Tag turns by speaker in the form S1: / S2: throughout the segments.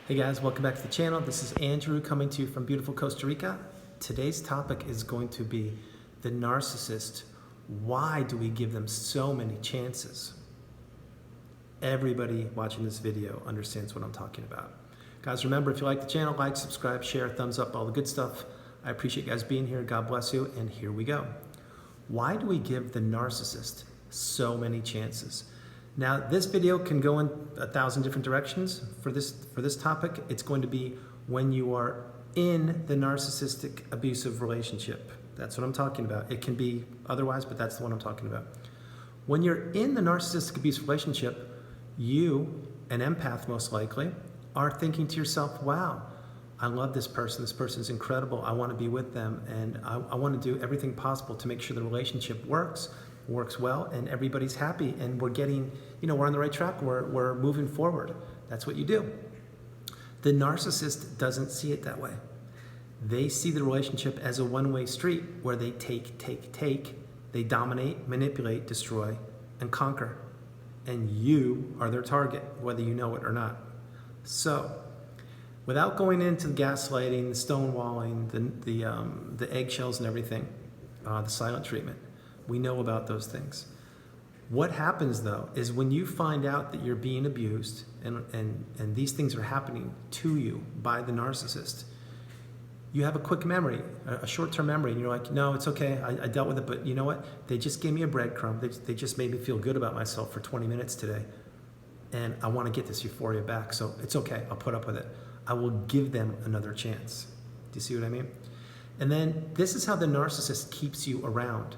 S1: Hey guys, welcome back to the channel. This is Andrew coming to you from beautiful Costa Rica. Today's topic is going to be the narcissist. Why do we give them so many chances? Everybody watching this video understands what I'm talking about. Guys, remember, if you like the channel, like, subscribe, share, thumbs up, all the good stuff. I appreciate you guys being here. God bless you. And here we go. Why do we give the narcissist so many chances? Now, this video can go in 1,000 different directions. For this topic, it's going to be when you are in the narcissistic abusive relationship. That's what I'm talking about. It can be otherwise, but that's the one I'm talking about. When you're in the narcissistic abusive relationship, you, an empath most likely, are thinking to yourself, wow, I love this person. This person's incredible. I want to be with them, and I want to do everything possible to make sure the relationship works well, and everybody's happy, and we're getting, we're on the right track, we're moving forward. That's what you do. The narcissist doesn't see it that way. They see the relationship as a one-way street where they take, they dominate, manipulate, destroy, and conquer. And you are their target, whether you know it or not. So, without going into the gaslighting, the stonewalling, the eggshells and everything, the silent treatment, we know about those things. What happens though is when you find out that you're being abused and these things are happening to you by the narcissist, you have a quick memory, a short-term memory, and you're like, no, it's okay, I dealt with it, but you know what? They just gave me a breadcrumb. They just made me feel good about myself for 20 minutes today, and I want to get this euphoria back, so it's okay, I'll put up with it. I will give them another chance. Do you see what I mean? And then this is how the narcissist keeps you around.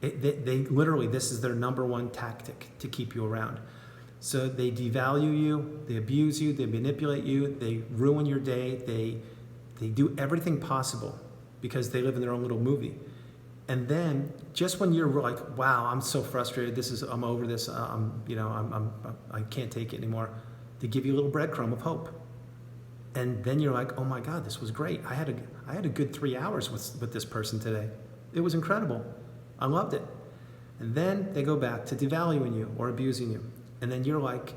S1: They literally, this is their number one tactic to keep you around. So they devalue you, they abuse you, they manipulate you, they ruin your day, they do everything possible because they live in their own little movie. And then just when you're like, wow, I'm so frustrated, I'm over this, I can't take it anymore, they give you a little breadcrumb of hope. And then you're like, oh my God, this was great. I had a good 3 hours with this person today. It was incredible. I loved it. And then they go back to devaluing you or abusing you. And then you're like,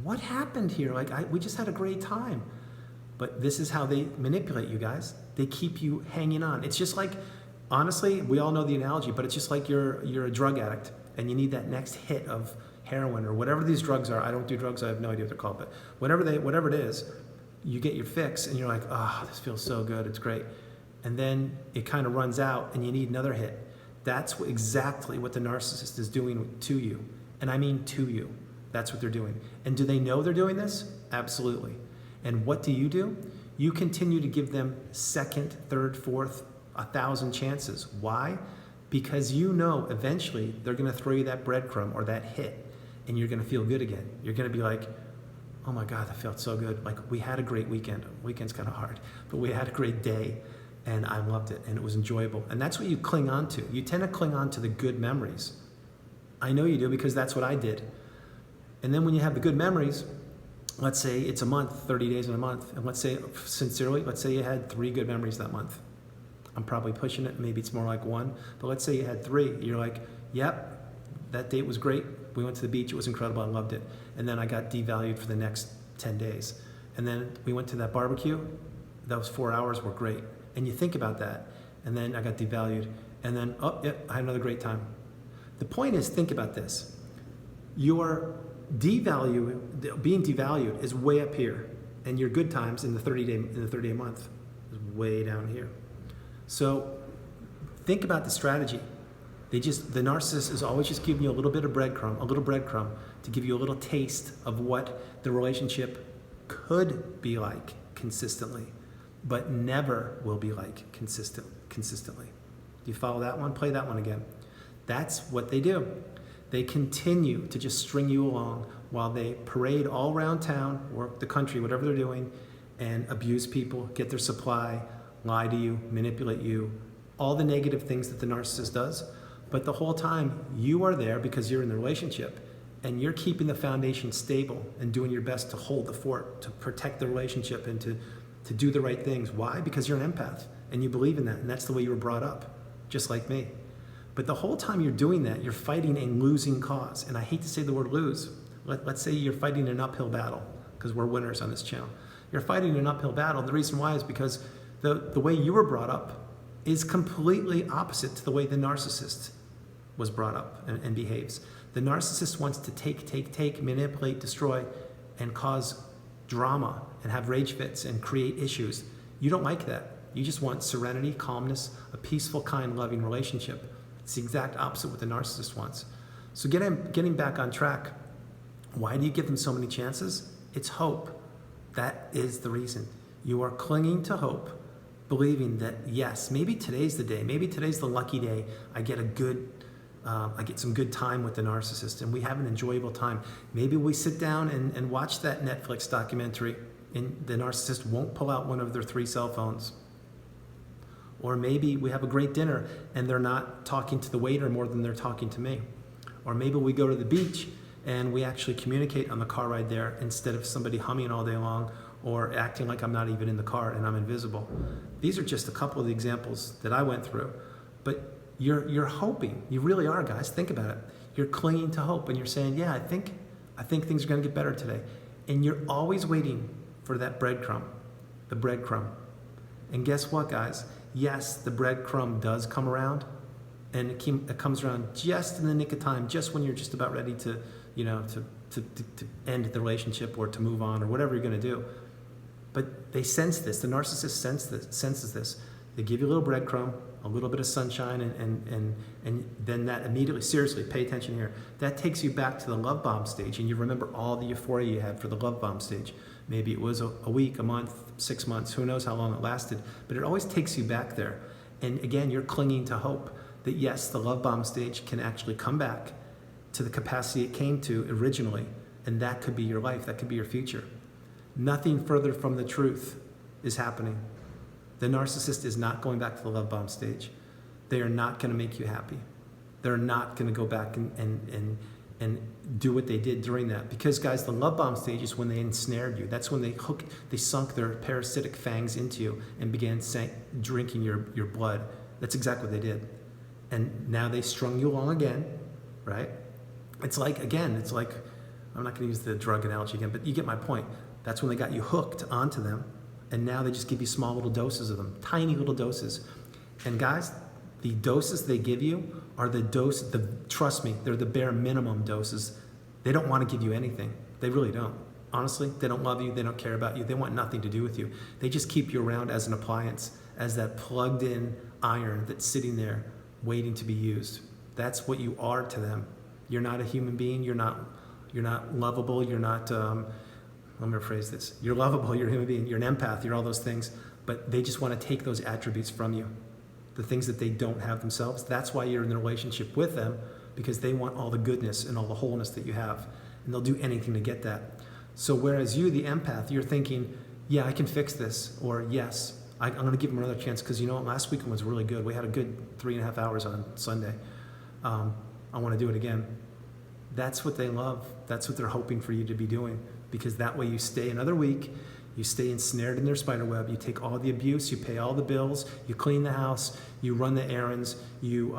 S1: what happened here? We just had a great time. But this is how they manipulate you guys. They keep you hanging on. It's just like, honestly, we all know the analogy, but it's just like you're a drug addict and you need that next hit of heroin or whatever these drugs are. I don't do drugs, I have no idea what they're called, but whatever it is, you get your fix and you're like, oh, this feels so good, it's great. And then it kind of runs out and you need another hit. That's exactly what the narcissist is doing to you. And I mean to you. That's what they're doing. And do they know they're doing this? Absolutely. And what do? You continue to give them second, third, fourth, 1,000 chances. Why? Because you know eventually they're going to throw you that breadcrumb or that hit and you're going to feel good again. You're going to be like, oh my God, that felt so good. Like, we had a great weekend. Weekend's kind of hard, but we had a great day. And I loved it, and it was enjoyable. And that's what you cling on to. You tend to cling on to the good memories. I know you do because that's what I did. And then when you have the good memories, let's say it's a month, 30 days in a month, and let's say, sincerely, let's say you had 3 good memories that month. I'm probably pushing it, maybe it's more like 1, but let's say you had 3. You're like, yep, that date was great. We went to the beach, it was incredible, I loved it. And then I got devalued for the next 10 days. And then we went to that barbecue, those 4 hours were great. And you think about that, and then I got devalued, and then, oh, yeah, I had another great time. The point is, think about this. Your being devalued is way up here, and your good times in the 30-day month is way down here. So think about the strategy. The narcissist is always just giving you a little bit of breadcrumb to give you a little taste of what the relationship could be like consistently, but never will be like consistently. Do you follow that one? Play that one again. That's what they do. They continue to just string you along while they parade all around town or the country, whatever they're doing, and abuse people, get their supply, lie to you, manipulate you, all the negative things that the narcissist does. But the whole time you are there because you're in the relationship and you're keeping the foundation stable and doing your best to hold the fort, to protect the relationship and to do the right things. Why? Because you're an empath and you believe in that, and that's the way you were brought up, just like me. But the whole time you're doing that, you're fighting a losing cause. And I hate to say the word lose. Let's say you're fighting an uphill battle, because we're winners on this channel. You're fighting an uphill battle. And the reason why is because the way you were brought up is completely opposite to the way the narcissist was brought up and behaves. The narcissist wants to take, manipulate, destroy, and cause drama and have rage fits and create issues. You don't like that. You just want serenity, calmness, a peaceful, kind, loving relationship. It's the exact opposite of what the narcissist wants. So getting back on track, why do you give them so many chances? It's hope. That is the reason. You are clinging to hope, believing that, yes, maybe today's the day, maybe today's the lucky day, I get some good time with the narcissist and we have an enjoyable time. Maybe we sit down and watch that Netflix documentary and the narcissist won't pull out one of their 3 cell phones. Or maybe we have a great dinner and they're not talking to the waiter more than they're talking to me. Or maybe we go to the beach and we actually communicate on the car ride there instead of somebody humming all day long or acting like I'm not even in the car and I'm invisible. These are just a couple of the examples that I went through. But you're hoping, you really are, guys. Think about it. You're clinging to hope and you're saying, yeah, I think things are going to get better today. And you're always waiting for that breadcrumb, the breadcrumb. And guess what, guys? Yes, the breadcrumb does come around, and it comes around just in the nick of time, just when you're just about ready to end the relationship or to move on or whatever you're going to do. But they sense this. The narcissist senses this. They give you a little breadcrumb, a little bit of sunshine, and then that immediately, seriously, pay attention here, that takes you back to the love bomb stage, and you remember all the euphoria you had for the love bomb stage. Maybe it was a week, a month, 6 months, who knows how long it lasted, but it always takes you back there. And again, you're clinging to hope that yes, the love bomb stage can actually come back to the capacity it came to originally, and that could be your life, that could be your future. Nothing further from the truth is happening. The narcissist is not going back to the love bomb stage. They are not going to make you happy. They're not going to go back and do what they did during that. Because, guys, the love bomb stage is when they ensnared you. That's when they sunk their parasitic fangs into you and began drinking your blood. That's exactly what they did. And now they strung you along again, right? It's like, I'm not going to use the drug analogy again, but you get my point. That's when they got you hooked onto them. And now they just give you small little doses of them, tiny little doses. And guys, the doses they give you are trust me, they're the bare minimum doses. They don't want to give you anything. They really don't. Honestly, they don't love you. They don't care about you. They want nothing to do with you. They just keep you around as an appliance, as that plugged in iron that's sitting there waiting to be used. That's what you are to them. You're not a human being. You're not lovable. You're not, let me rephrase this. You're lovable, you're a human being, you're an empath, you're all those things, but they just want to take those attributes from you, the things that they don't have themselves. That's why you're in a relationship with them, because they want all the goodness and all the wholeness that you have, and they'll do anything to get that. So whereas you, the empath, you're thinking, yeah, I can fix this, or yes, I'm going to give them another chance, because you know what, last weekend was really good. We had a good 3.5 hours on Sunday. I want to do it again. That's what they love. That's what they're hoping for you to be doing. Because that way you stay another week, you stay ensnared in their spider web, you take all the abuse, you pay all the bills, you clean the house, you run the errands, you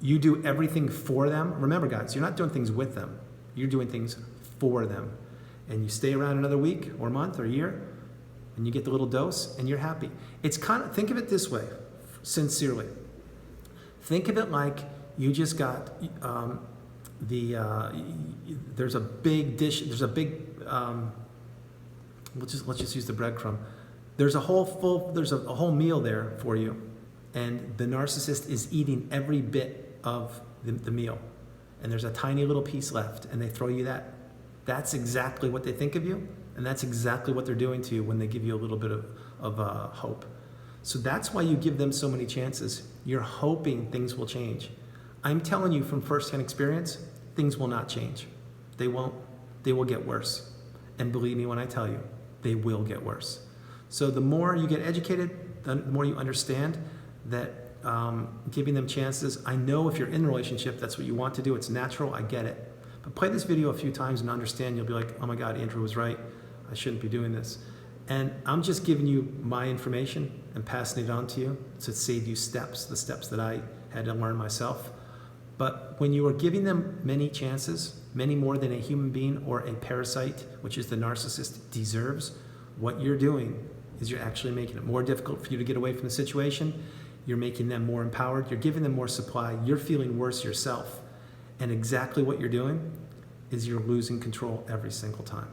S1: do everything for them. Remember, guys, you're not doing things with them. You're doing things for them. And you stay around another week or month or year, and you get the little dose, and you're happy. It's think of it this way, sincerely. Think of it like you just got... there's a big dish, let's just use the breadcrumb. There's a whole meal there for you, and the narcissist is eating every bit of the meal, and there's a tiny little piece left, and they throw you that. That's exactly what they think of you, and that's exactly what they're doing to you when they give you a little bit of hope. So that's why you give them so many chances. You're hoping things will change. I'm telling you from firsthand experience, things will not change. They won't. They will get worse. And believe me when I tell you, they will get worse. So the more you get educated, the more you understand that giving them chances, I know if you're in a relationship, that's what you want to do. It's natural. I get it. But play this video a few times and understand. You'll be like, oh my God, Andrew was right. I shouldn't be doing this. And I'm just giving you my information and passing it on to you to save you steps, the steps that I had to learn myself. But when you are giving them many chances, many more than a human being or a parasite, which is the narcissist, deserves, what you're doing is you're actually making it more difficult for you to get away from the situation. You're making them more empowered. You're giving them more supply. You're feeling worse yourself. And exactly what you're doing is you're losing control every single time.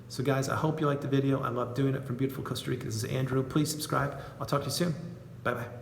S1: So guys, I hope you liked the video. I love doing it from beautiful Costa Rica. This is Andrew. Please subscribe. I'll talk to you soon. Bye-bye.